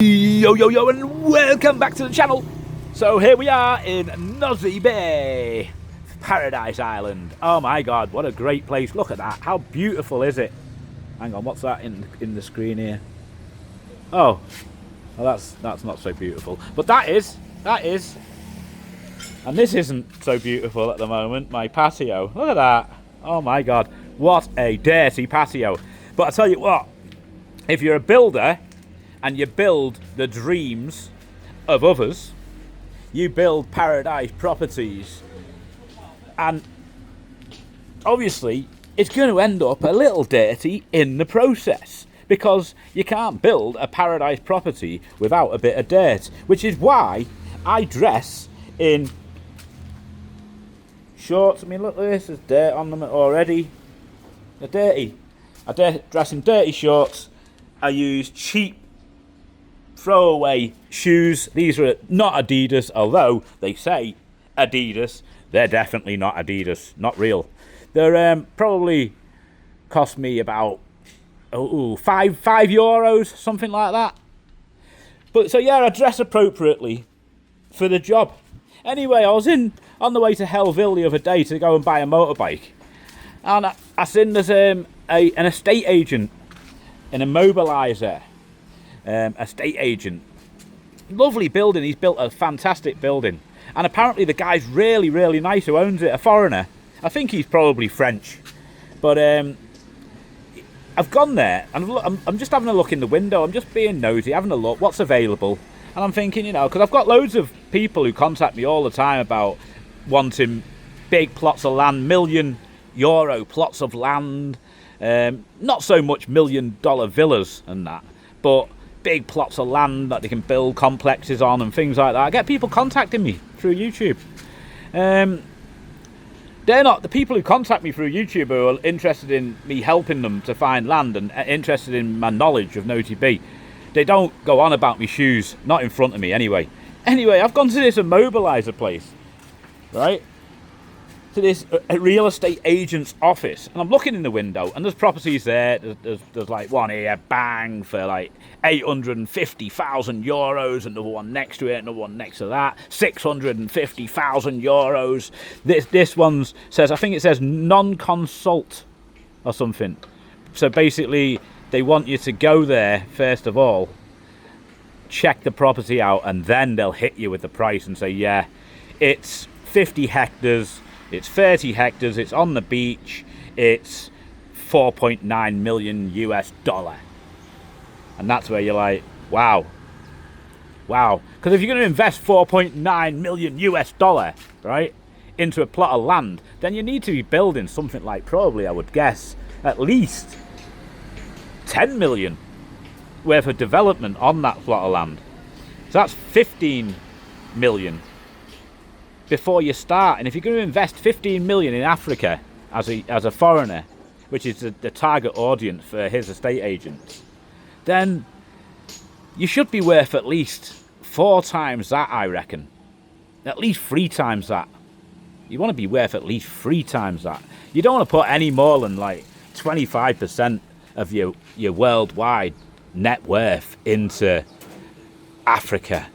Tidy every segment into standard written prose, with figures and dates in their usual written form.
Yo, and welcome back to the channel. So here we are in Nosy Be, Paradise Island. Oh my god, what a great place. Look at that. How beautiful is it? Hang on, what's that in the screen here? Oh, well, that's not so beautiful. But that is. And this isn't so beautiful at the moment, my patio. Look at that. Oh my god, what a dirty patio. But I tell you what, if you're a builder and you build the dreams of others, you build paradise properties, and obviously it's going to end up a little dirty in the process, because you can't build a paradise property without a bit of dirt, which is why I dress in shorts. I mean, look at this, there's dirt on them already. They're dirty. I dress in dirty shorts. I use cheap throwaway shoes. These are not Adidas, although they say Adidas. They're definitely not Adidas, not real. They're probably cost me about €5, something like that. But so yeah, I dress appropriately for the job. Anyway, I was on the way to Hellville the other day to go and buy a motorbike, and I seen there's an estate agent, an immobiliser. Estate agent. Lovely building. He's built a fantastic building, and apparently the guy's really, really nice who owns it, a foreigner. I think he's probably French, but I've gone there and I'm just having a look in the window. I'm just being nosy, having a look what's available, and I'm thinking, because I've got loads of people who contact me all the time about wanting big plots of land, €1 million plots of land, not so much $1 million villas and that, but big plots of land that they can build complexes on and things like that. I get people contacting me through YouTube. They're not the people who contact me through YouTube who are interested in me helping them to find land and interested in my knowledge of Nosy Be. They don't go on about me shoes, not in front of me anyway. Anyway, I've gone to this immobiliser place, right? To this real estate agent's office, and I'm looking in the window, and there's properties there. There's like one here, bang, for like €850,000, another one next to it, another one next to that, €650,000. This one says, I think it says non-consult or something. So basically, they want you to go there first of all, check the property out, and then they'll hit you with the price and say, yeah, it's 50 hectares. It's 30 hectares, it's on the beach, it's $4.9 million. And that's where you're like, wow. Because if you're going to invest $4.9 million, right, into a plot of land, then you need to be building something like, probably, I would guess, at least 10 million worth of development on that plot of land. So that's 15 million. Before you start. And if you're going to invest 15 million in Africa as a foreigner, which is the target audience for his estate agents, then you should be worth at least 4 times that, I reckon. At least 3 times that. You want to be worth at least 3 times that. You don't want to put any more than like 25% of your worldwide net worth into Africa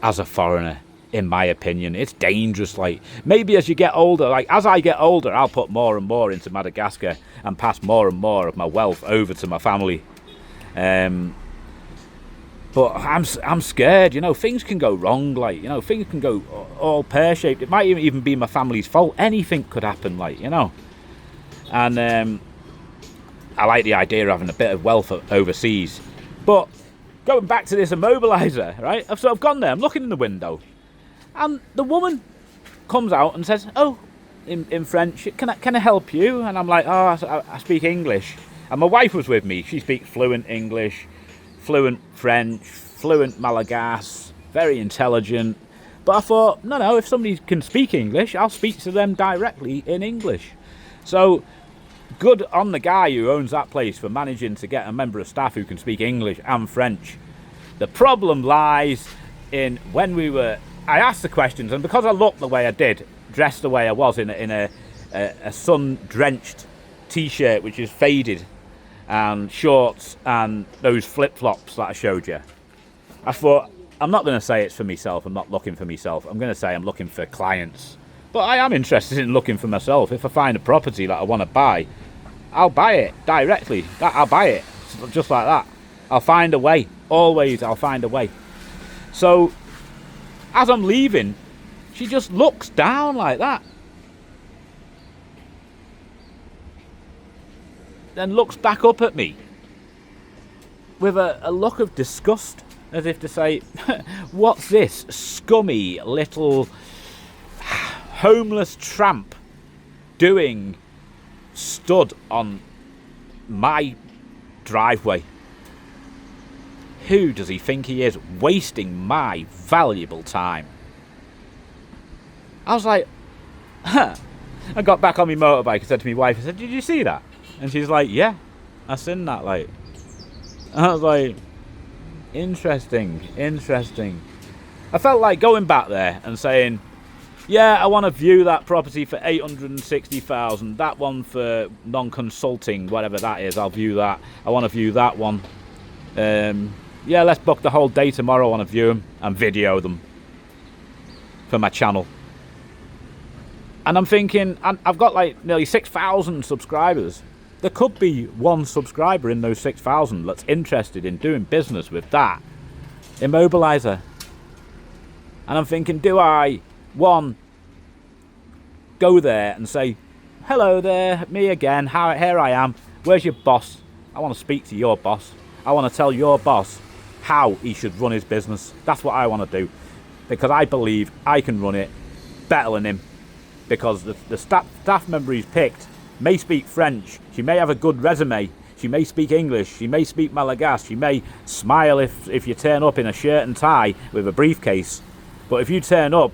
as a foreigner. In my opinion, it's dangerous. Like, maybe as you get older, like as I get older, I'll put more and more into Madagascar and pass more and more of my wealth over to my family. But I'm scared. Things can go wrong. Like, things can go all pear-shaped. It might even be my family's fault. Anything could happen. Like, and I like the idea of having a bit of wealth overseas. But going back to this immobiliser, right? So I've gone there. I'm looking in the window. And the woman comes out and says, oh, in French, can I help you? And I'm like, oh, I speak English. And my wife was with me. She speaks fluent English, fluent French, fluent Malagasy, very intelligent. But I thought, no, if somebody can speak English, I'll speak to them directly in English. So good on the guy who owns that place for managing to get a member of staff who can speak English and French. The problem lies in when I asked the questions, and because I looked the way I did, dressed the way I was in a sun-drenched t-shirt which is faded, and shorts and those flip-flops that I showed you, I thought, I'm not going to say it's for myself. I'm not looking for myself. I'm going to say I'm looking for clients. But I am interested in looking for myself. If I find a property that I want to buy, I'll buy it directly. I'll buy it just like that. I'll find a way. Always, I'll find a way. So, as I'm leaving, she just looks down like that. Then looks back up at me with a look of disgust, as if to say, what's this scummy little homeless tramp doing stood on my driveway? Who does he think he is, wasting my valuable time? I was like, huh. I got back on my motorbike and said to my wife, I said, did you see that? And she's like, yeah, I seen that, like. And I was like, interesting. I felt like going back there and saying, yeah, I want to view that property for 860,000. That one for non-consulting, whatever that is, I'll view that. I want to view that one. Yeah, let's book the whole day tomorrow. I want to view them and video them for my channel. And I'm thinking, I've got like nearly 6,000 subscribers. There could be one subscriber in those 6,000 that's interested in doing business with that immobiliser. And I'm thinking, do I, one, go there and say, hello there, me again, here I am, where's your boss? I want to speak to your boss. I want to tell your boss how he should run his business. That's what I want to do, because I believe I can run it better than him, because the staff member he's picked may speak French, she may have a good resume, she may speak English, she may speak Malagasy, she may smile if you turn up in a shirt and tie with a briefcase. But if you turn up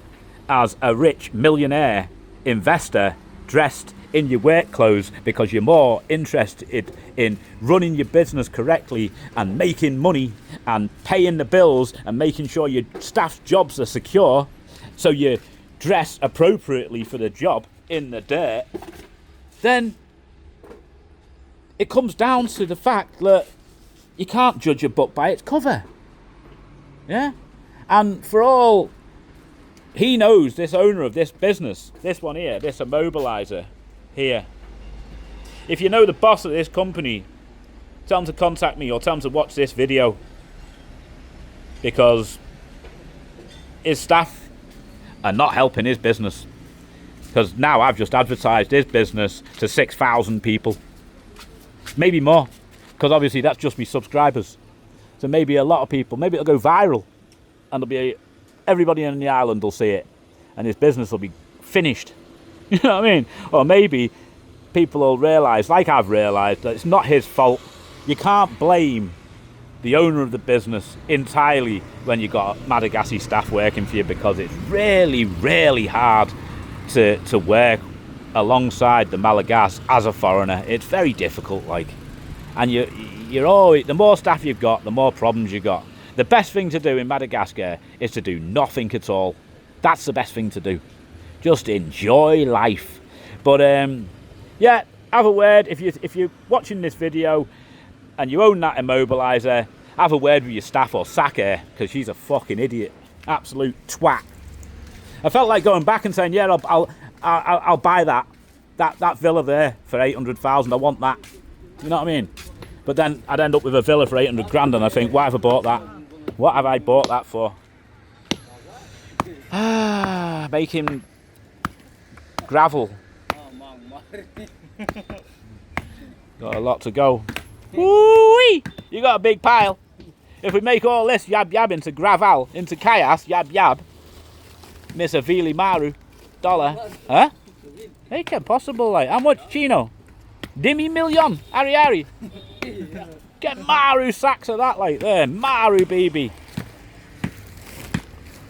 as a rich millionaire investor dressed in your work clothes because you're more interested in running your business correctly and making money and paying the bills and making sure your staff's jobs are secure, so you dress appropriately for the job in the dirt, then it comes down to the fact that you can't judge a book by its cover. Yeah? And for all he knows, this owner of this business, this one here, this immobiliser here, if you know the boss of this company, tell him to contact me or tell him to watch this video, because his staff are not helping his business. Because now I've just advertised his business to 6,000 people. Maybe more. Because obviously that's just me subscribers. So maybe a lot of people, maybe it'll go viral. And everybody on the island will see it. And his business will be finished. You know what I mean? Or maybe people will realise, like I've realised, that it's not his fault. You can't blame the owner of the business entirely when you've got Madagascar staff working for you, because it's really, really hard to work alongside the Malagasy as a foreigner. It's very difficult, like, and you're always, the more staff you've got, the more problems you've got. The best thing to do in Madagascar is to do nothing at all. That's the best thing to do. Just enjoy life. But yeah, have a word if you're watching this video and you own that immobiliser. Have a word with your staff or sack her, because she's a fucking idiot, absolute twat. I felt like going back and saying, yeah, I'll buy that villa there for 800,000. I want that. You know what I mean? But then I'd end up with a villa for 800 grand, and I think, why have I bought that? What have I bought that for? Making gravel. Got a lot to go. Woo-wee! You got a big pile. If we make all this yab into gravel, into kayas, yab, Miss Avili Maru, dollar. Huh? Make it possible, like. How much, Chino? Dimi million, Ari. Get Maru sacks of that, like, there. Maru, baby.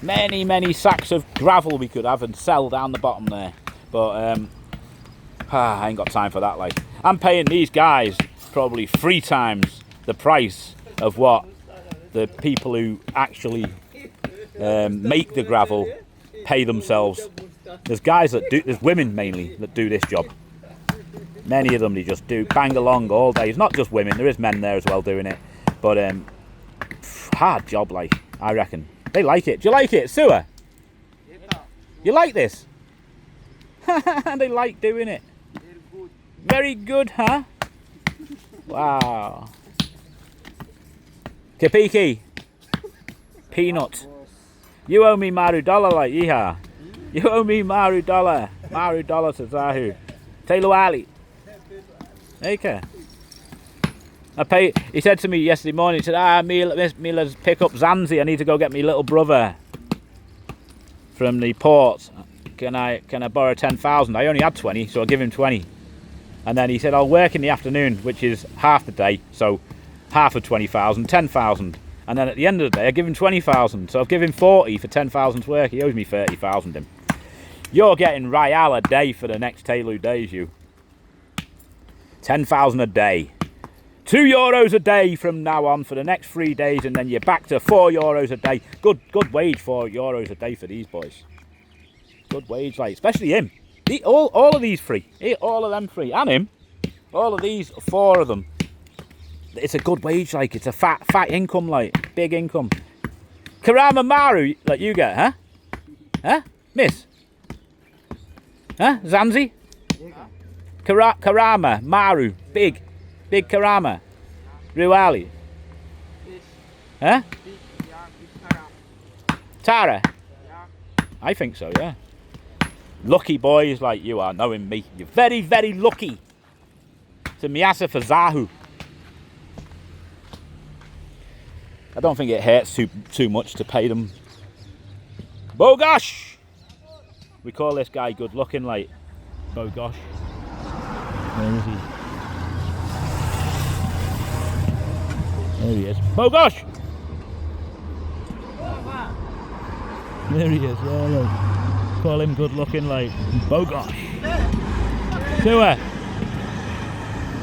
Many sacks of gravel we could have and sell down the bottom there. But, I ain't got time for that, like. I'm paying these guys probably 3 times the price of what the people who actually make the gravel pay themselves. There's guys that do, there's women mainly that do this job. Many of them, they just do bang along all day. It's not just women, there is men there as well doing it. But hard job, like. I reckon. They like it. Do you like it, Sewer? You like this? They like doing it. Very good, huh? Wow. Kapiki. Peanut. You owe me Maru dollar like yeehaw. You owe me Maru dollar. Maru dollar to Zahu. Taylor Ali. Okay. He said to me yesterday morning, he said, Mila's pick up Zanzi. I need to go get me little brother from the port. Can I borrow 10,000? I only had 20, so I'll give him 20. And then he said, I'll work in the afternoon, which is half the day, so half of 20,000, 10,000. And then at the end of the day, I give him 20,000, so I'll give him 40 for 10,000's work. He owes me 30,000 him. You're getting Rial a day for the next Telu days, you. 10,000 a day. €2 a day from now on for the next 3 days, and then you're back to €4 a day. Good wage, €4 a day for these boys. Good wage, like, especially him. All of these free. All of them free. And him. All of these, 4 of them. It's a good wage, like. It's a fat income, like. Big income. Karama Maru, like you get, huh? Huh? Miss? Huh? Zanzi? Karama Maru. Big Karama. Ruali. Huh? Tara? I think so, yeah. Lucky boys like you are, knowing me. You're very, very lucky. To Miasa for Zahu. I don't think it hurts too much to pay them. Bogosh! We call this guy good looking, like. Bogosh. Where is he? There he is. Bogosh! There he is, yeah. Call him good looking, like. Bogosh. Sewer.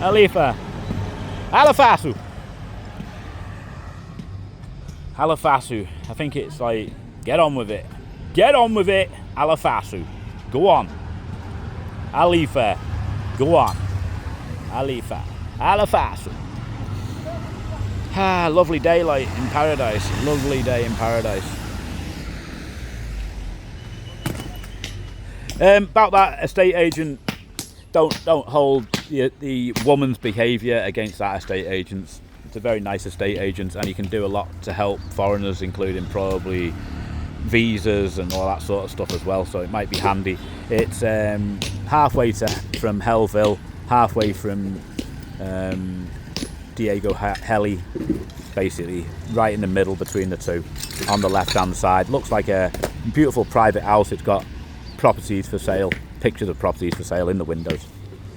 Alifa. Alafasu. Alafasu. I think it's like, get on with it. Get on with it. Alafasu. Go on. Alifa. Go on. Alifa. Alafasu. Ah, lovely day, like, in paradise. Lovely day in paradise. About that estate agent, don't hold the woman's behaviour against that estate agent. It's a very nice estate agent, and he can do a lot to help foreigners, including probably visas and all that sort of stuff as well. So it might be handy. It's halfway from Hellville, halfway from Diego Heli, basically right in the middle between the two, on the left-hand side. Looks like a beautiful private house. It's got properties for sale, pictures of properties for sale in the windows.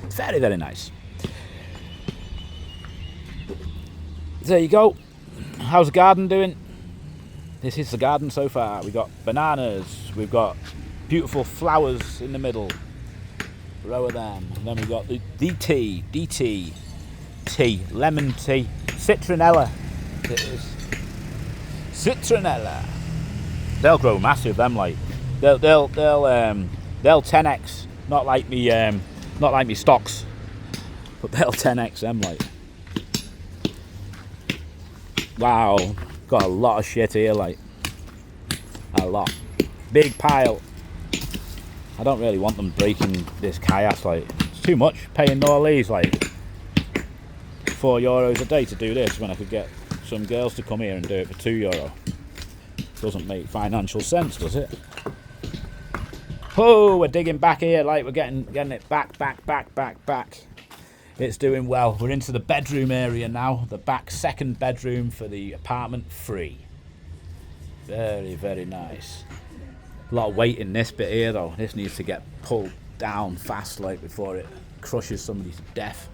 It's very, very nice. There you go. How's the garden doing? This is the garden so far. We've got bananas, we've got beautiful flowers in the middle, row of them, and then we've got the DT tea, lemon tea, citronella. It is citronella. They'll grow massive, them, like. They'll 10x, not like me stocks, but they'll 10x them, like. Wow, got a lot of shit here, like. A lot. Big pile. I don't really want them breaking this kayak, like. It's too much paying all these, like, €4 a day to do this when I could get some girls to come here and do it for €2. Doesn't make financial sense, does it? Oh, we're digging back here, like, we're getting it back. It's doing well. We're into the bedroom area now, the back second bedroom for the apartment 3. Very, very nice. A lot of weight in this bit here, though. This needs to get pulled down fast, like, before it crushes somebody to death.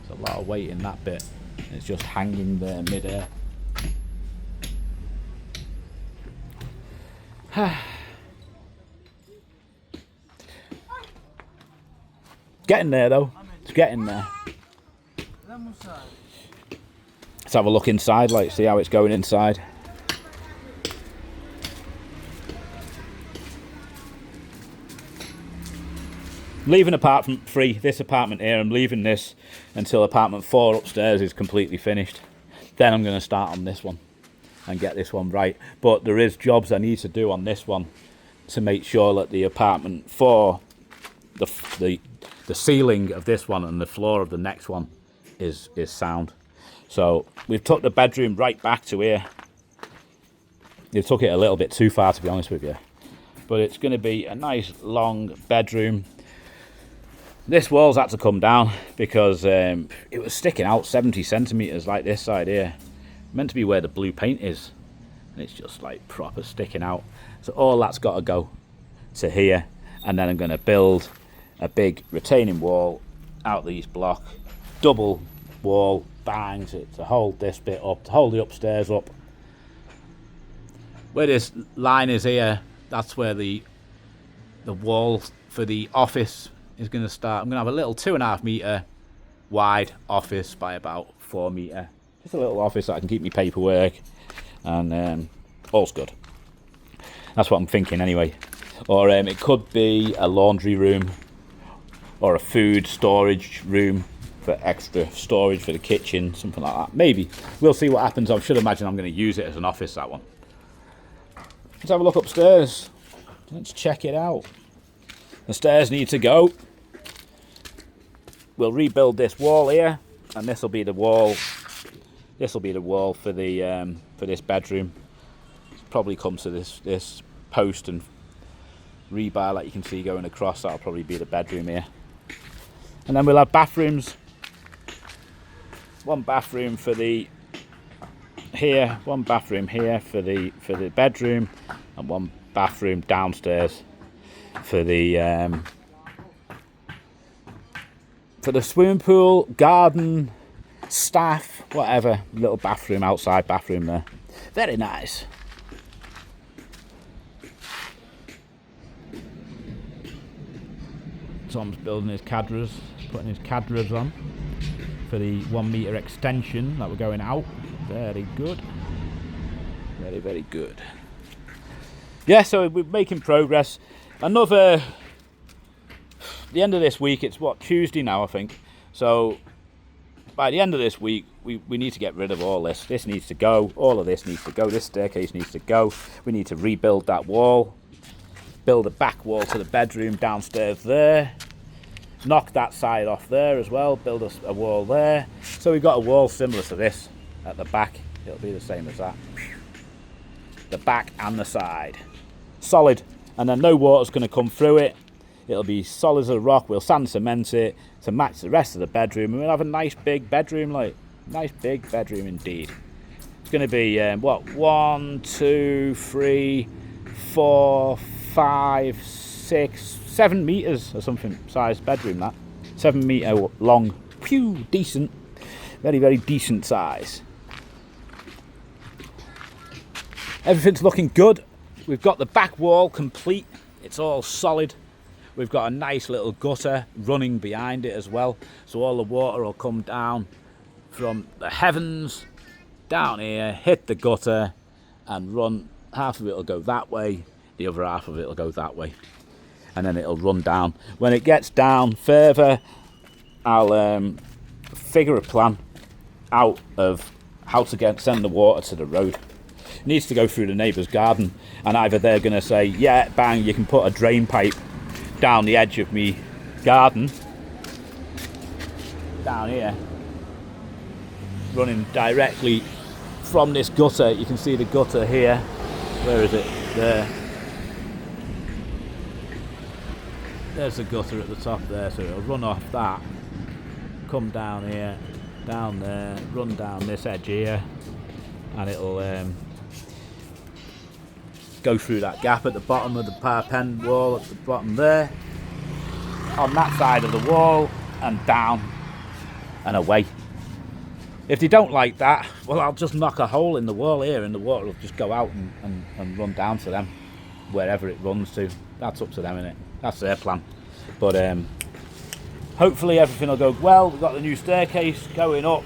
There's a lot of weight in that bit. It's just hanging there mid-air. Getting there, though. It's getting there. Let's have a look inside, like, see how it's going inside. Leaving apartment 3, this apartment here, I'm leaving this until apartment 4 upstairs is completely finished. Then I'm going to start on this one. and get this one right. But there is jobs I need to do on this one to make sure that the apartment for the ceiling of this one and the floor of the next one is sound. So we've took the bedroom right back to here. They took it a little bit too far, to be honest with you. But it's going to be a nice long bedroom. This wall's had to come down because it was sticking out 70 centimetres like this side here. Meant to be where the blue paint is. And it's just like proper sticking out. So all that's got to go to here. And then I'm going to build a big retaining wall out these block. Double wall, bangs it to hold this bit up, to hold the upstairs up. Where this line is here, that's where the wall for the office is going to start. I'm going to have a little 2.5 metre wide office by about 4 metre. Just a little office that I can keep my paperwork, and all's good. That's what I'm thinking anyway. Or it could be a laundry room or a food storage room for extra storage for the kitchen, something like that. Maybe. We'll see what happens. I should imagine I'm going to use it as an office, that one. Let's have a look upstairs. Let's check it out. The stairs need to go. We'll rebuild this wall here, and this will be the wall. This will be the wall for the for this bedroom. Probably comes to this post and rebar that you can see going across. That'll probably be the bedroom here. And then we'll have bathrooms. One bathroom for the here, one bathroom here for the bedroom, and one bathroom downstairs for the swimming pool, garden, staff, whatever. Little bathroom, outside bathroom there. Very nice. Tom's building his cadres, putting his cadres on for the 1 metre extension that we're going out. Very good. Very, very good. Yeah, so we're making progress. The end of this week, it's what, Tuesday now, I think. So by the end of this week, we need to get rid of all this. This needs to go. All of this needs to go. This staircase needs to go. We need to rebuild that wall. Build a back wall to the bedroom downstairs there. Knock that side off there as well. Build a wall there. So we've got a wall similar to this at the back. It'll be the same as that. The back and the side. Solid. And then no water's going to come through it. It'll be solid as a rock. We'll sand cement it to match the rest of the bedroom. And we'll have a nice big bedroom, like. Nice big bedroom indeed. It's going to be, 1, 2, 3, 4, 5, 6, 7 metres or something size bedroom, that. 7 metre long. Phew, decent. Very, very decent size. Everything's looking good. We've got the back wall complete. It's all solid. We've got a nice little gutter running behind it as well. So all the water will come down from the heavens down here, hit the gutter and run. Half of it will go that way. The other half of it will go that way. And then it'll run down. When it gets down further, I'll figure a plan out of how to send the water to the road. It needs to go through the neighbour's garden, and either they're going to say, yeah, bang, you can put a drain pipe down the edge of me garden, down here, running directly from this gutter. You can see the gutter here. Where is it? There. There's the gutter at the top there, so it'll run off that, come down here, down there, run down this edge here, and it'll go through that gap at the bottom of the parapet wall at the bottom there, on that side of the wall, and down and away. If they don't like that, well, I'll just knock a hole in the wall here and the water will just go out and run down to them, wherever it runs to. That's up to them, innit? That's their plan. But hopefully everything will go well. We've got the new staircase going up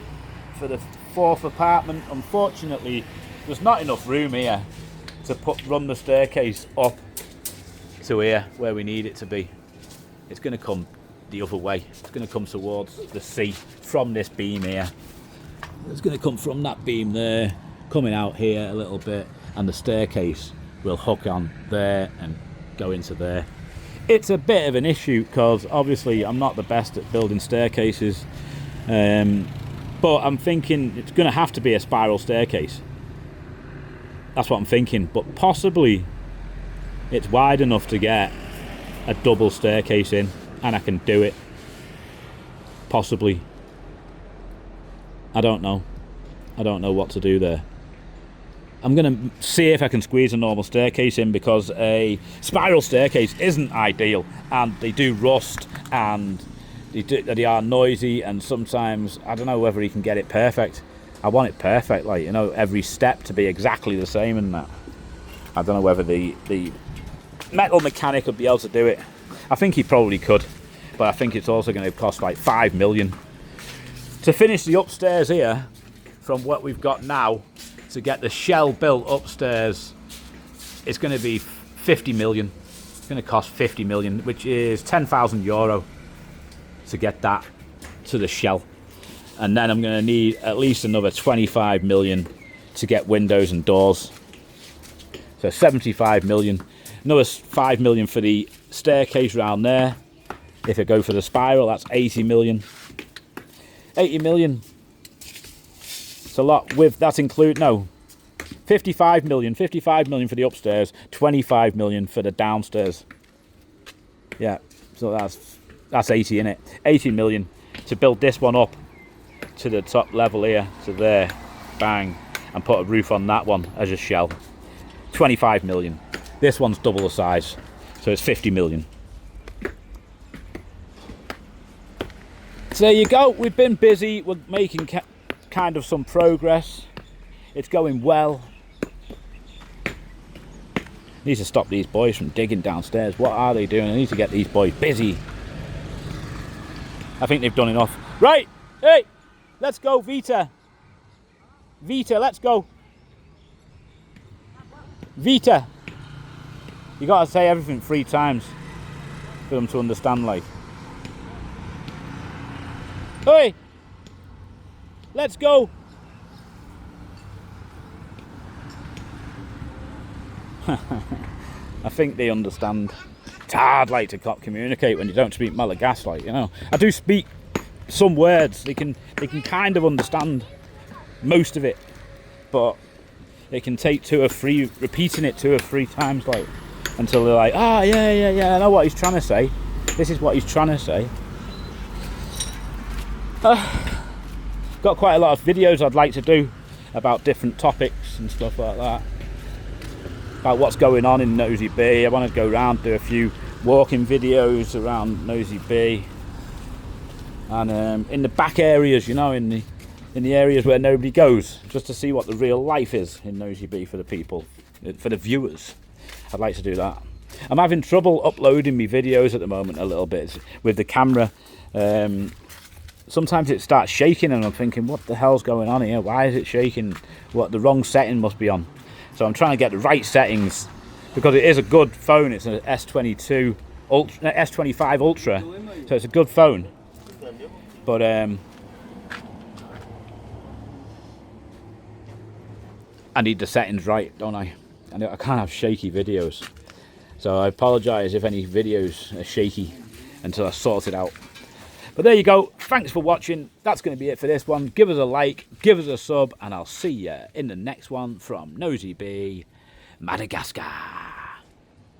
for the 4th apartment. Unfortunately, there's not enough room here to run the staircase up to here where we need it to be. It's going to come the other way. It's going to come towards the sea from this beam here. It's going to come from that beam there, coming out here a little bit, and the staircase will hook on there and go into there. It's a bit of an issue because obviously I'm not the best at building staircases, but I'm thinking it's going to have to be a spiral staircase. That's what I'm thinking, but possibly it's wide enough to get a double staircase in, and I can do it. Possibly. I don't know what to do there. I'm going to see if I can squeeze a normal staircase in, because a spiral staircase isn't ideal, and they do rust, and they are noisy, and sometimes I don't know whether he can get it perfect. I want it perfect, like, you know, every step to be exactly the same and that. I don't know whether the metal mechanic would be able to do it. I think he probably could, but I think it's also going to cost like 5 million. To finish the upstairs here, from what we've got now, to get the shell built upstairs, it's going to be 50 million. It's going to cost 50 million, which is 10,000 euro to get that to the shell. And then I'm going to need at least another 25 million to get windows and doors. So 75 million. Another 5 million for the staircase round there. If I go for the spiral, that's 80 million. 80 million. It's a lot. With that's include 55 million. 55 million for the upstairs, 25 million for the downstairs. Yeah, so that's 80 in it. 80 million to build this one up to the top level here, to there, bang, and put a roof on that one as a shell. 25 million. This one's double the size, so it's 50 million. So there you go. We've been busy. We're making kind of some progress. It's going well. Need to stop these boys from digging downstairs. What are they doing? I need to get these boys busy. I think they've done enough. Right, hey, let's go, Vita. Vita, let's go. Vita. You gotta say everything 3 times for them to understand, like. Hey, let's go. I think they understand. It's hard, like, to communicate when you don't speak Malagasy, like, you know. I do speak some words. They can kind of understand most of it, but it can take 2 or 3 repeating it 2 or 3 times, like, until they're like, ah, yeah, I know what he's trying to say. This is what he's trying to say. Got quite a lot of videos I'd like to do about different topics and stuff like that, about what's going on in Nosy Be. I want to go around, do a few walking videos around Nosy Be, and in the back areas, you know, in the areas where nobody goes, just to see what the real life is in Nosy Be for the people, for the viewers. I'd like to do that. I'm having trouble uploading my videos at the moment a little bit with the camera. Sometimes it starts shaking and I'm thinking, what the hell's going on here? Why is it shaking? What, the wrong setting must be on. So I'm trying to get the right settings, because it is a good phone. It's an S22 Ultra, S25 Ultra, so it's a good phone. But I need the settings right, don't I? And I can't have shaky videos. So I apologise if any videos are shaky until I sort it out. But there you go. Thanks for watching. That's going to be it for this one. Give us a like, give us a sub, and I'll see you in the next one from Nosy Be Madagascar.